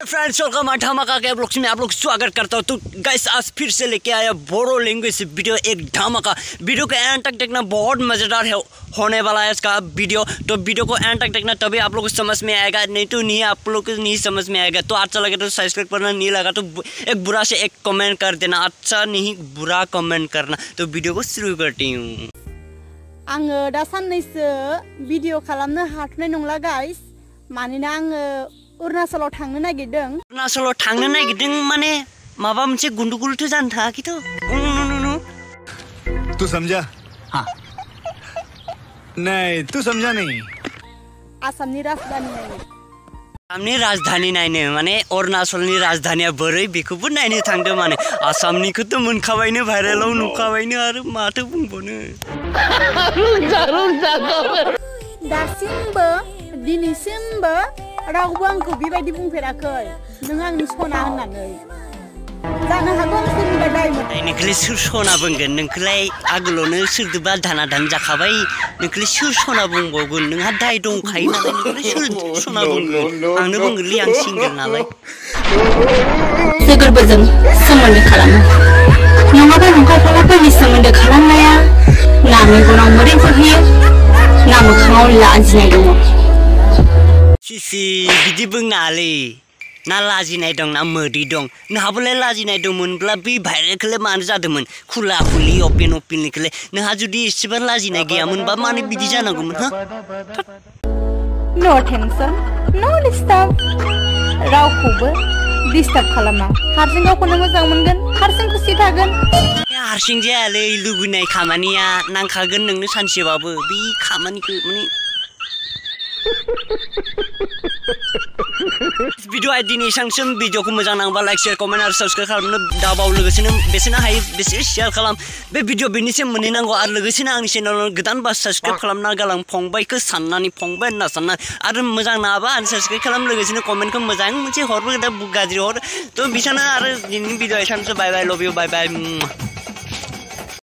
Friends welcome धमाका के blogs में आप लोग स्वागत करता हूँ। तो गाइस आज फिर से लेके आया बोरो लैंग्वेज वीडियो, एक धमाका। वीडियो को एंड तक देखना, बहुत मज़ेदार है होने वाला है इसका वीडियो। तो वीडियो को एंड तक देखना तभी आप लोग को समझ में आएगा, नहीं तो नहीं आप लोग को नहीं समझ में आएगा। तो अच्छा लगे तो सब्सक्राइब करना, नहीं लगा तो एक बुरा से एक कमेंट कर देना, अच्छा नहीं बुरा कमेंट करना। तो वीडियो को शुरू करती हूँ। आङो दा साननैसो भिडिअ खालामनो हाथ'नाय नंला गाइस, मानोना आङो अरुणाचलाव थांनो नागिरदों। अरुणाचलाव थांनो नागिरदों माने माबा मोनसे गुन्दुगुलथ' जानो थाङाखैथ'। तू समझा? हाँ। नहीं तू समझा नहीं। आसामनि राजधानी नायनो। आसामनि राजधानी नायनो माने अरुणाचलनि राजधानिया बोरै बेखौबो नायनो थांदों। माने आसामनिखौथ' मोनखाबायनो, भाइरेलाव नुखाबायनो, आरो माथो बुंबावनो। दासिमबो दिनैसिमबो रावबो आंखौ बेबायदि बुंफेराखै नों आंनि सना होननानै। जानो हागौ आं सोरनिबा दाय मोनो। नोंखौलाय सोर सना बुंगोन? नोंखौलाय आगोलावनो सोरदोबा दाना दान जाखाबाय, नोंखौलाय सोर सना बुंबावगोन? नोंहा दाय दंखायो नालाय नोंखौलाय सोर सना बुंगोन? आंनो बुंगोनलै, आं सिंगेल नालाय। लोगोफोरजों सोमोन्दो खालामो, नङाबा नंखायफोरनि सोमोन्दो खालामनाया ना मेगनाव मोदै बोहैयो, ना मोखाङाव लाजिनाय दङ। सिसि बिदि बुंनाङालै, ना लाजिनाय दं ना मोदै दं। नोंहाबोलाय लाजिनाय दंमोनब्ला बे भाइरेलखौलाय मानो जादोंमोन? खुला खुलि अपेन अपेननिखौलाय। नोंहा जुदि एसेबां लाजिनाय गैयामोनबा मानो बिदि जानांगौमोन? हा नो टेंशन नो डिस्टार्ब, रावखौबो डिस्टार्ब खालामा। हारसिं गावखौनो मोजां मोनगोन, हारसिं खुसि थागोन। हारसिं जायालै, लुबैनाय खामानिया नांखागोन नोंनो सानसेबाबो। बे खामानिखौ माने भिडिअ दिनै सांसिम भिडिअखौ मोजां नांबा लाइक शेयार कमेन्ट आरो साबस्क्राइब खालामनो दाबाव। लोगोसेनो बेसेनो हायो बेसे शेयार खालाम बे भिडिअ बेनिसिम मोनहैनांगौ। आरो लोगोसेनो आंनि चेनेलाव गोदान बा साबस्क्राइब खालामना गालां फंबायखौ साननानै फंबाय होनना सानना। आरो मोजां नाङाबा आनसाबस्क्राइब खालाम, लोगोसेनो कमेन्टखौ मोजां मोनसे हरबो, दा गाज्रि हर। तो बिसानो आरो दिनैनि भिडिअ एसेनोसै। बाय बाय, लभ इउ, बाय बाय।